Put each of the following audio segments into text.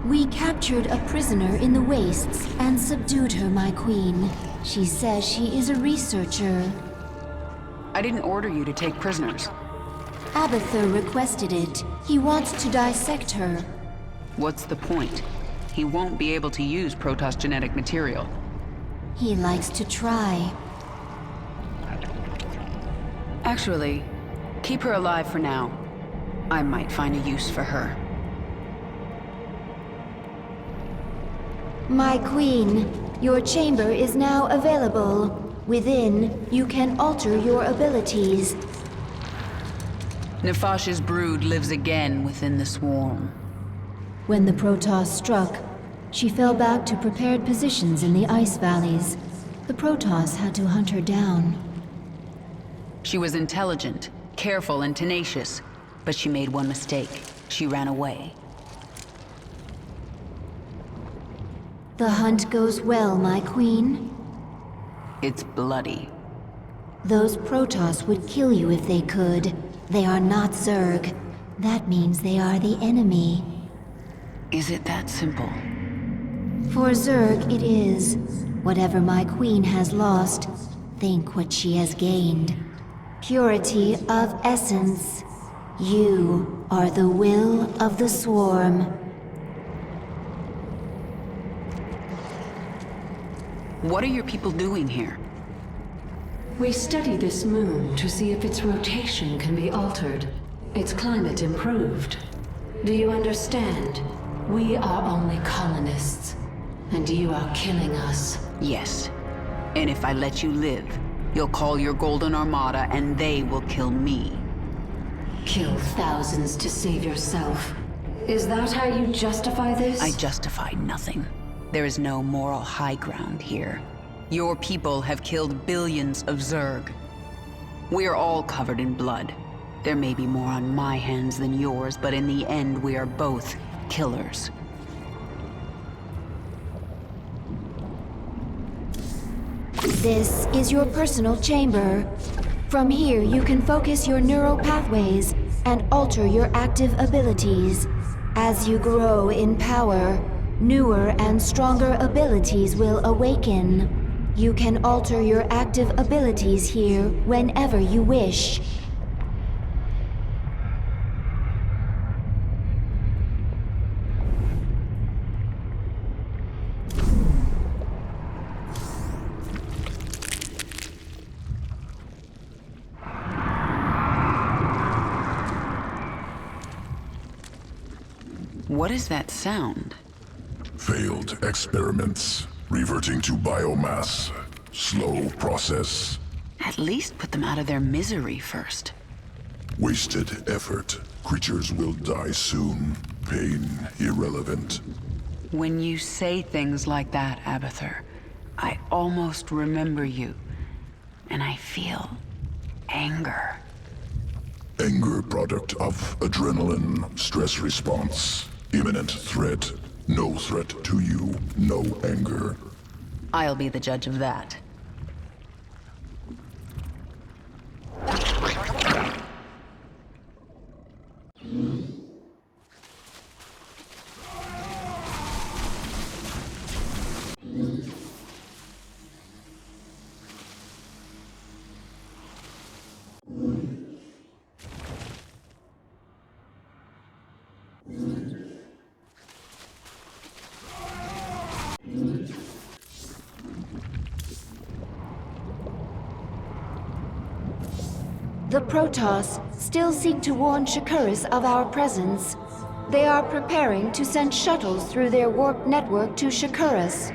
We captured a prisoner in the wastes and subdued her, my queen. She says she is a researcher. I didn't order you to take prisoners. Abathur requested it. He wants to dissect her. What's the point? He won't be able to use Protoss genetic material. He likes to try. Actually, keep her alive for now. I might find a use for her. My queen, your chamber is now available. Within, you can alter your abilities. Nefash's brood lives again within the swarm. When the Protoss struck, she fell back to prepared positions in the ice valleys. The Protoss had to hunt her down. She was intelligent, careful, and tenacious, but she made one mistake. She ran away. The hunt goes well, my queen. It's bloody. Those Protoss would kill you if they could. They are not Zerg. That means they are the enemy. Is it that simple? For Zerg, it is. Whatever my queen has lost, think what she has gained. Purity of essence. You are the will of the swarm. What are your people doing here? We study this moon to see if its rotation can be altered, its climate improved. Do you understand? We are only colonists, and you are killing us. Yes. And if I let you live, you'll call your Golden Armada and they will kill me. Kill thousands to save yourself. Is that how you justify this? I justify nothing. There is no moral high ground here. Your people have killed billions of Zerg. We are all covered in blood. There may be more on my hands than yours, but in the end we are both killers. This is your personal chamber. From here, you can focus your neural pathways and alter your active abilities. As you grow in power, newer and stronger abilities will awaken. You can alter your active abilities here whenever you wish. What is that sound? Failed experiments. Reverting to biomass. Slow process. At least put them out of their misery first. Wasted effort. Creatures will die soon. Pain irrelevant. When you say things like that, Abathur, I almost remember you. And I feel anger. Anger product of adrenaline. Stress response. Imminent threat. No threat to you. No anger. I'll be the judge of that. The Protoss still seek to warn Shakuras of our presence. They are preparing to send shuttles through their warp network to Shakuras.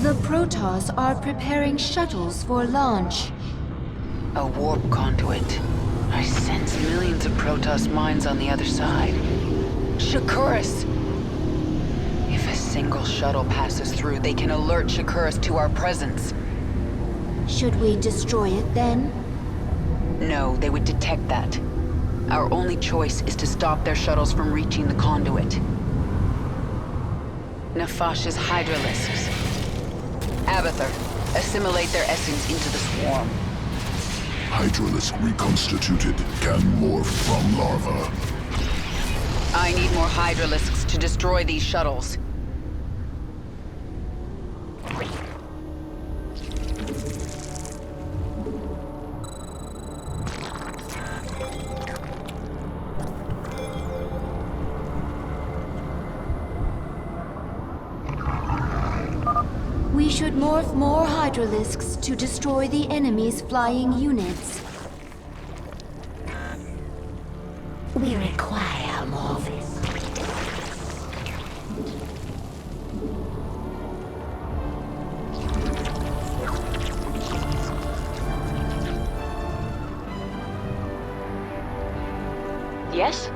The Protoss are preparing shuttles for launch. A warp conduit. I sense millions of Protoss minds on the other side. Shakuras! If a single shuttle passes through, they can alert Shakuras to our presence. Should we destroy it then? No, they would detect that. Our only choice is to stop their shuttles from reaching the conduit. Nefash's hydralisks. Abathur, assimilate their essence into the swarm. Hydralisk reconstituted can morph from larva. I need more hydralisks to destroy these shuttles. We should morph more hydralisks to destroy the enemy's flying units. We require more of this. Yes?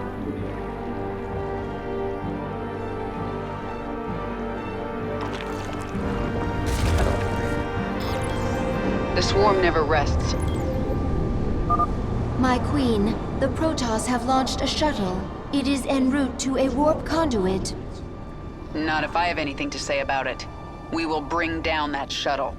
The swarm never rests. My queen, the Protoss have launched a shuttle. It is en route to a warp conduit. Not if I have anything to say about it. We will bring down that shuttle.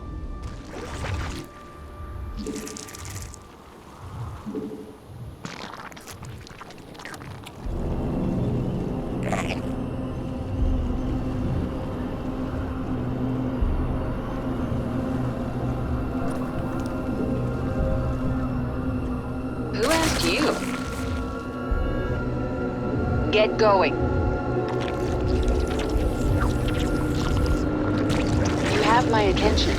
Who asked you? Get going. You have my attention.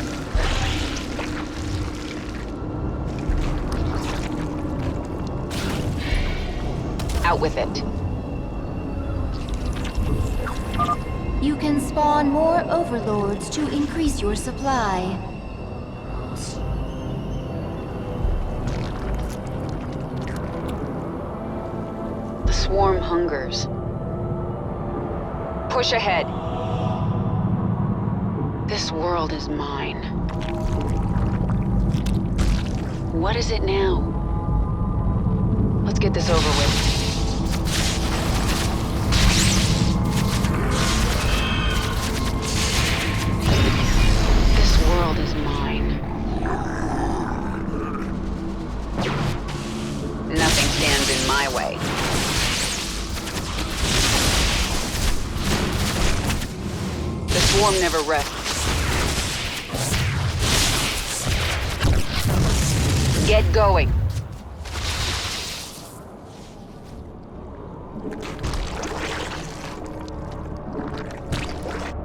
Out with it. You can spawn more overlords to increase your supply. The swarm hungers. Push ahead. This world is mine. What is it now? Let's get this over with. This world is mine. Nothing stands in my way. The swarm never rests. Get going.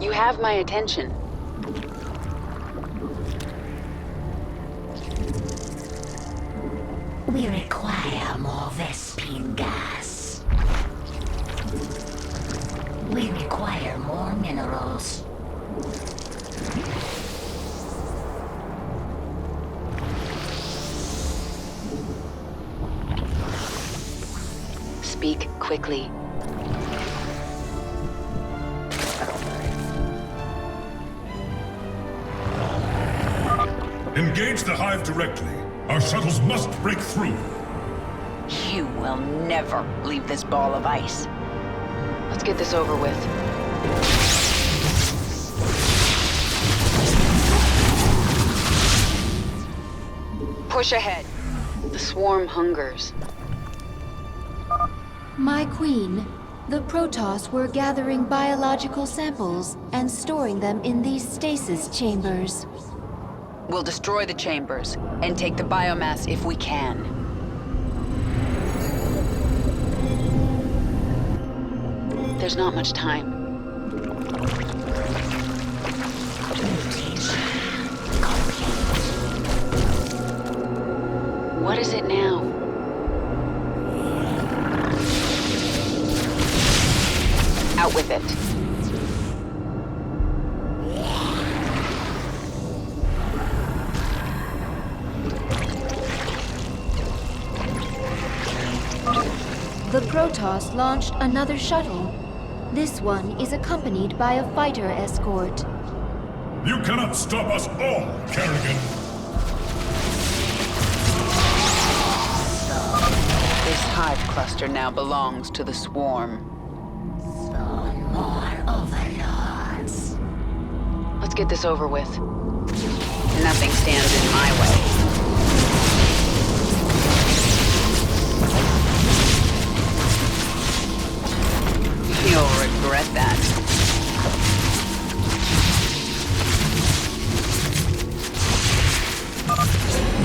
You have my attention. We require more Vespine gas. We require more minerals. Speak quickly. Engage the hive directly. Our shuttles must break through. You will never leave this ball of ice. Let's get this over with. Push ahead. The swarm hungers. My queen, the Protoss were gathering biological samples and storing them in these stasis chambers. We'll destroy the chambers and take the biomass if we can. There's not much time. What is it now? Out with it. The Protoss launched another shuttle. This one is accompanied by a fighter escort. You cannot stop us all, Kerrigan. This hive cluster now belongs to the swarm. Spawn more overlords. get this over with. Nothing stands in my way. You'll regret that.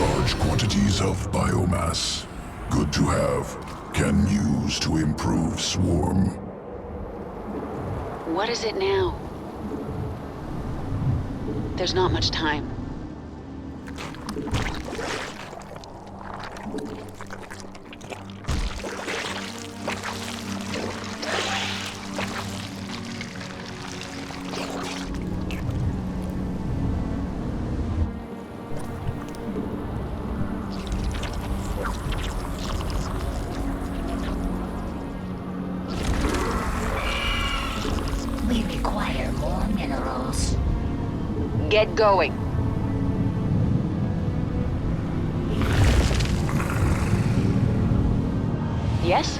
Large quantities of biomass. Good to have. Can use to improve swarm. What is it now? There's not much time. We require more minerals. Get going. Yes?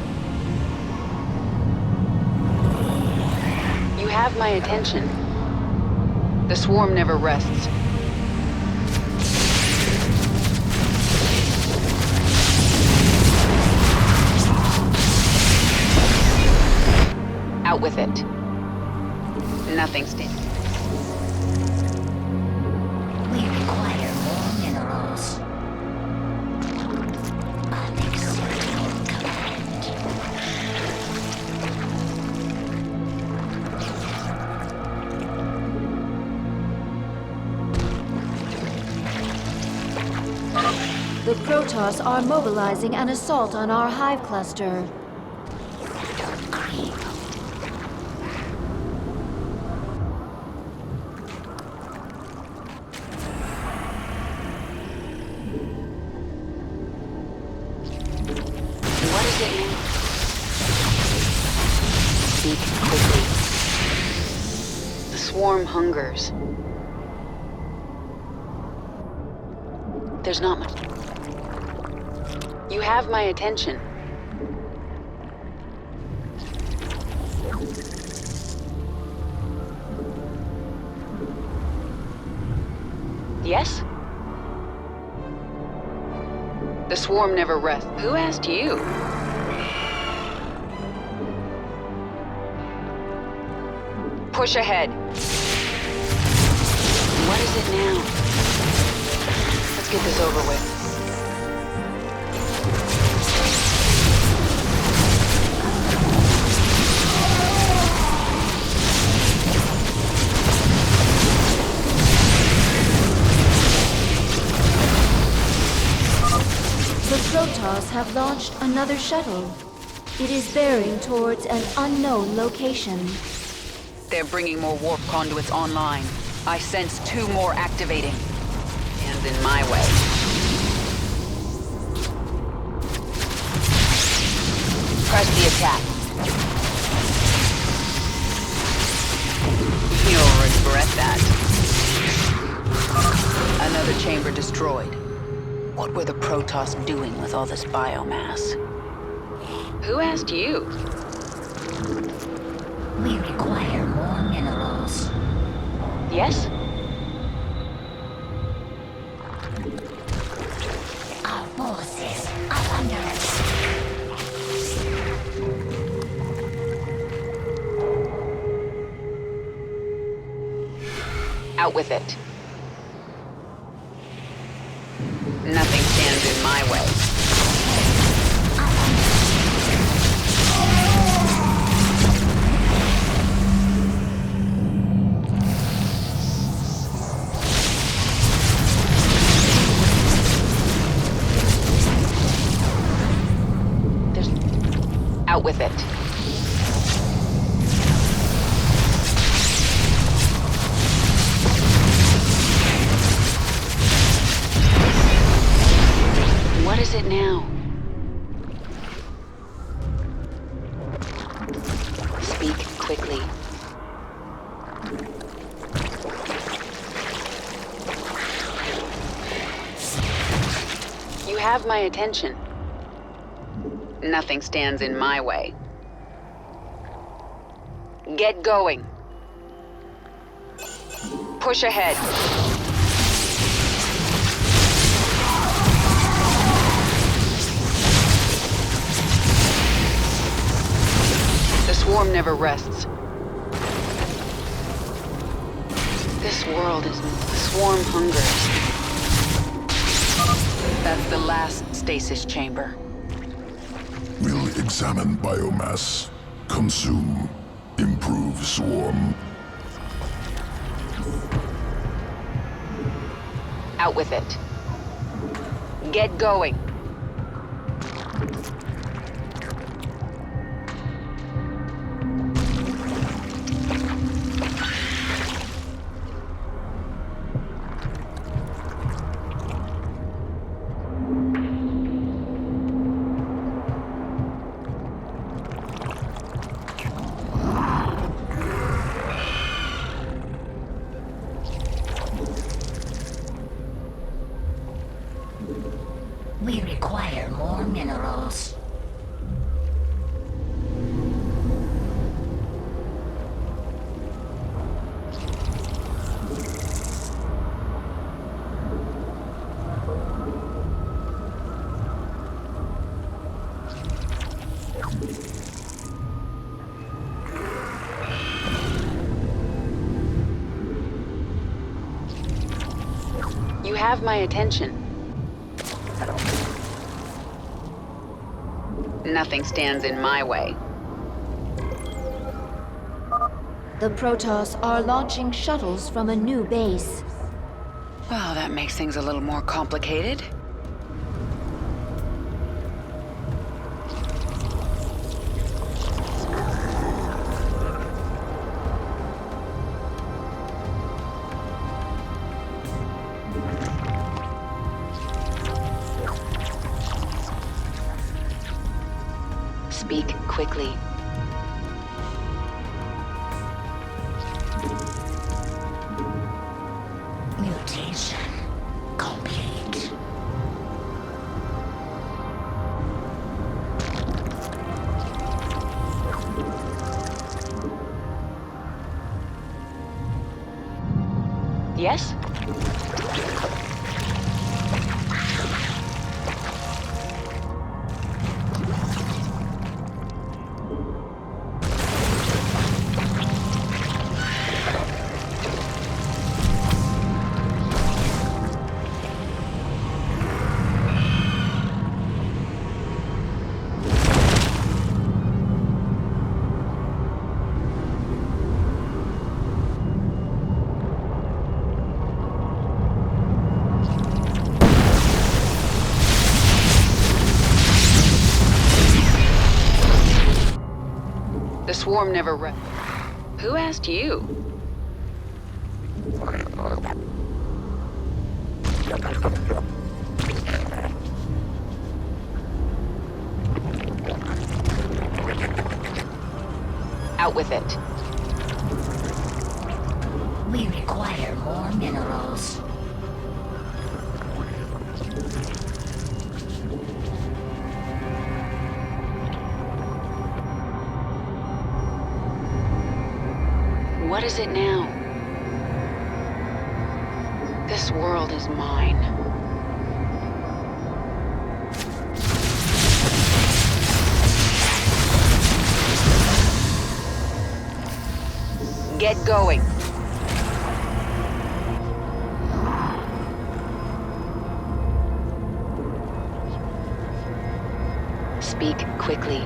You have my attention. The swarm never rests. Out with it. Nothing stands. We require more minerals. Unacceptable command. The Protoss are mobilizing an assault on our hive cluster. What is it now? Speak quickly. The swarm hungers. There's not much. You have my attention. Yes? The swarm never rests. Who asked you? Push ahead. What is it now? Let's get this over with. The Protoss have launched another shuttle. It is bearing towards an unknown location. They're bringing more warp conduits online. I sense 2 more activating. Hands in my way. Press the attack. You'll regret that. Another chamber destroyed. What were the Protoss doing with all this biomass? Who asked you? We require more minerals. Yes? Our forces are under attack. Out with it. Nothing stands in my way. Out with it. What is it now? Speak quickly. You have my attention. Nothing stands in my way. Get going. Push ahead. The swarm never rests. This world is... The swarm hungers. That's the last stasis chamber. We'll examine biomass. Consume. Improve swarm. Out with it. Get going. We require more minerals. You have my attention. Nothing stands in my way. The Protoss are launching shuttles from a new base. Well, that makes things a little more complicated. Speak quickly. Mutation complete. Yes? The swarm never Who asked you? Out with it. We require more minerals. What is it now? This world is mine. Get going. Speak quickly.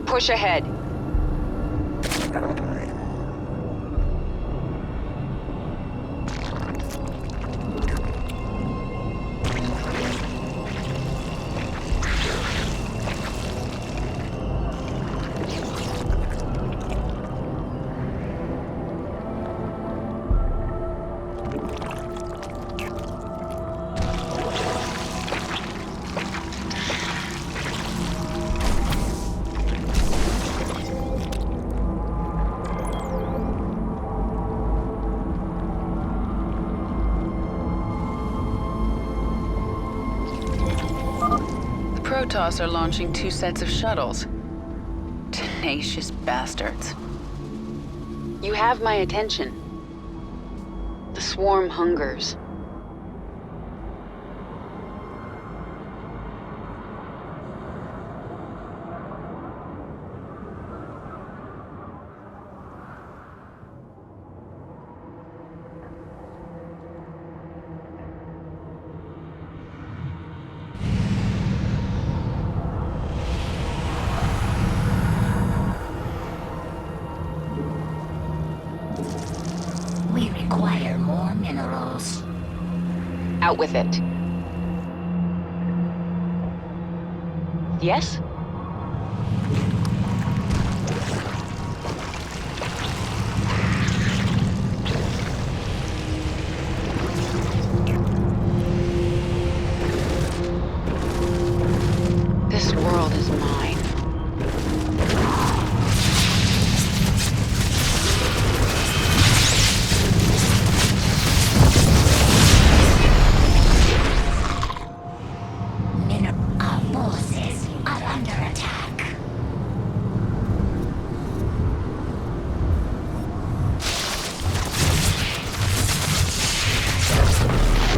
Push ahead. Protoss are launching 2 sets of shuttles. Tenacious bastards. You have my attention. The swarm hungers. We require more minerals. Out with it. Yes? This world is mine. Our forces are under attack.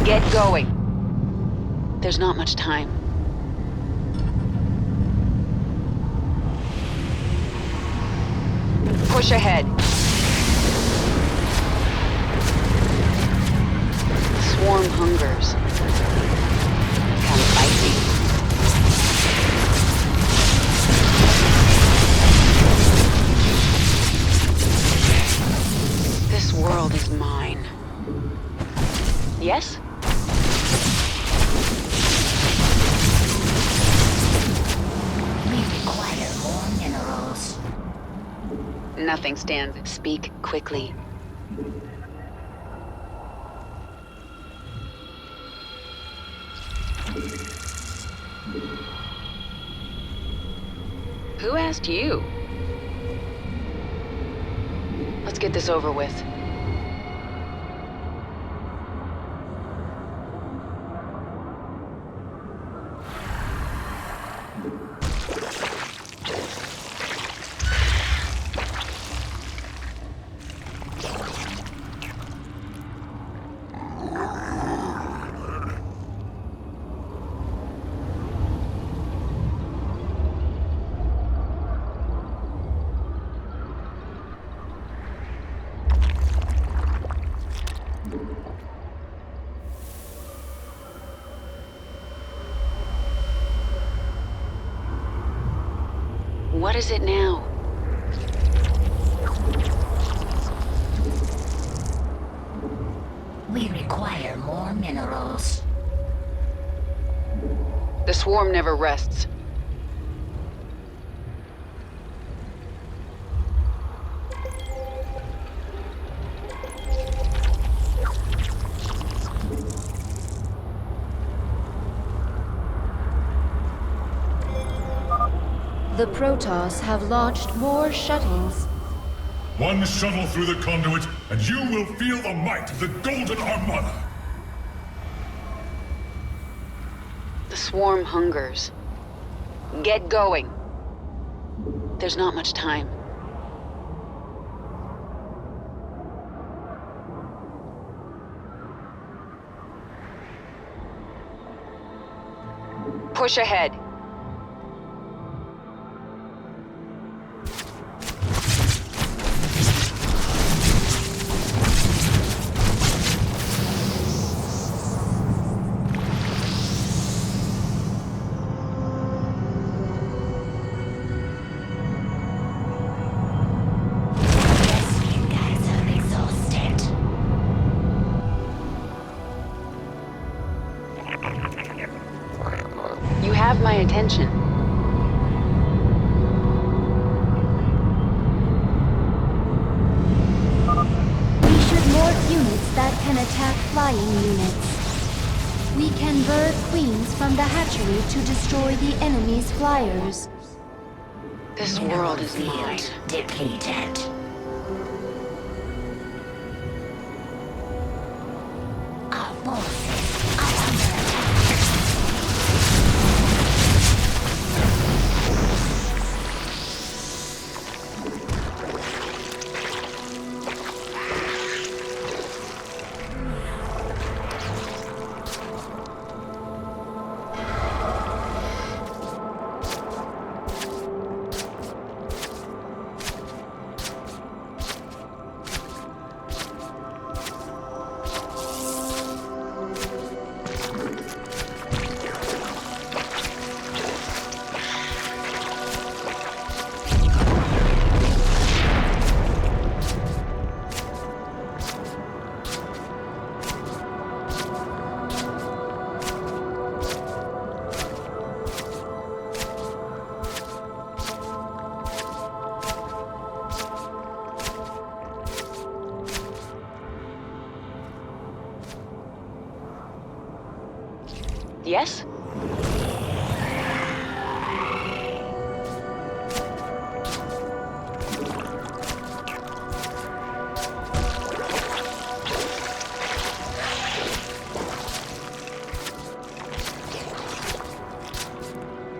Get going. There's not much time. Push ahead. Swarm hungers. Come fight me. This world is mine. Yes? We require more minerals. Nothing stands. Speak quickly. Who asked you? Let's get this over with. What is it now? We require more minerals. The swarm never rests. The Protoss have launched more shuttles. One shuttle through the conduit, and you will feel the might of the Golden Armada. The swarm hungers. Get going. There's not much time. Push ahead. You have my attention. We should morph units that can attack flying units. We can bird queens from the hatchery to destroy the enemy's flyers. This world is mine. Depleted. Our forces are under attack. Yes?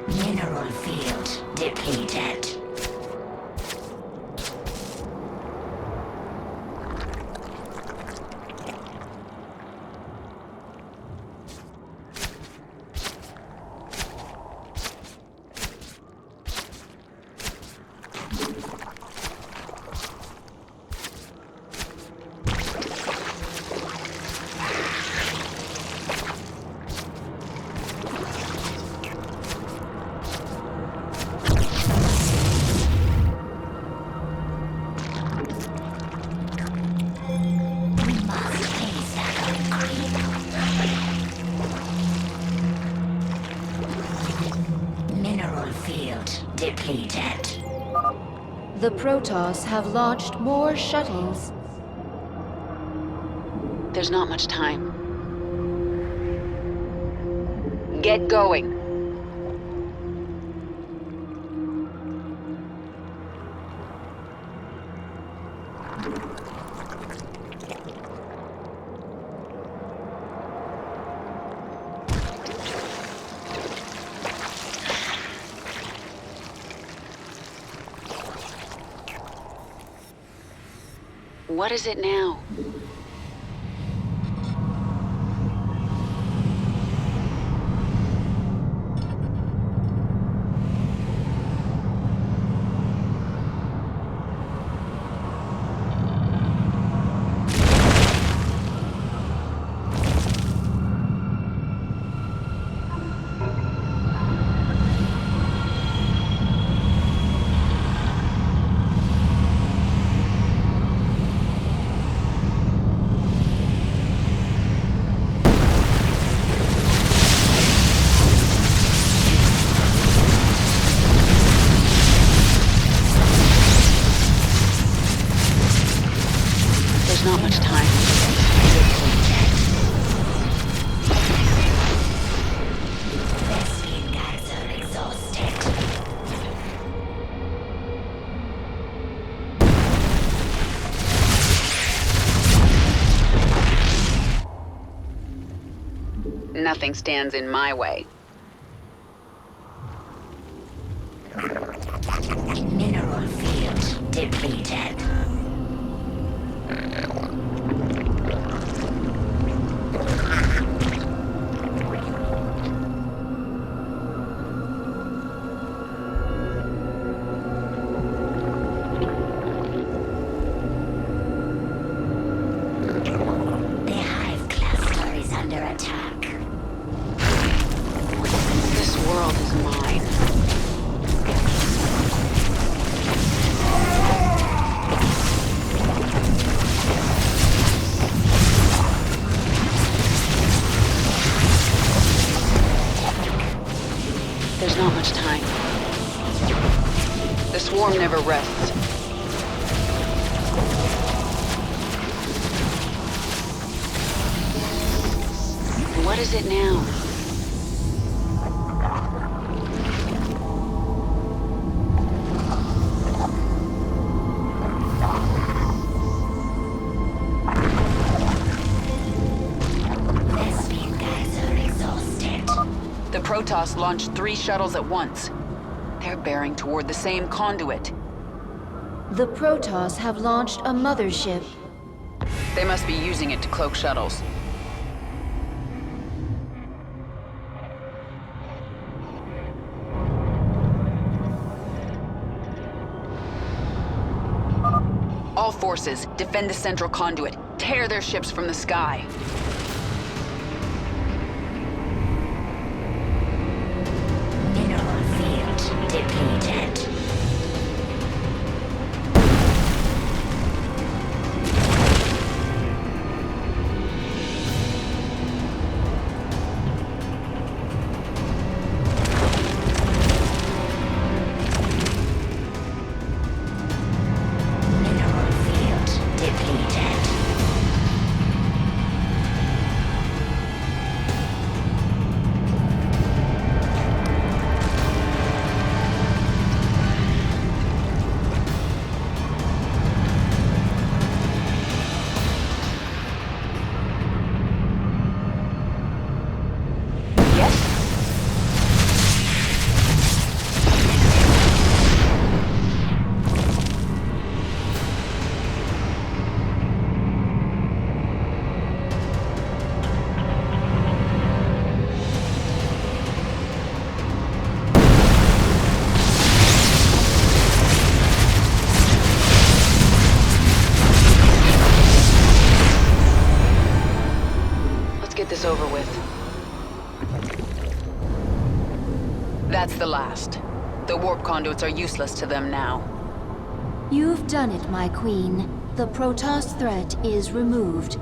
Mineral field depleted. Mineral field depleted. The Protoss have launched more shuttles. There's not much time. Get going. What is it now? There's not much time. Vespene guards are exhausted. Nothing stands in my way. Mineral field depleted. The hive cluster is under attack. This world is mine. There's not much time. The swarm never rests. What is it now? Vespene guards are exhausted. The Protoss launched 3 shuttles at once. They're bearing toward the same conduit. The Protoss have launched a mothership. They must be using it to cloak shuttles. All forces, defend the central conduit. Tear their ships from the sky. Mineral field depleted. Mineral field depleted. this over with. That's the last. The warp conduits are useless to them now. You've done it, my queen. The Protoss threat is removed.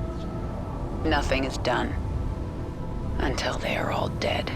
Nothing is done. Until they are all dead.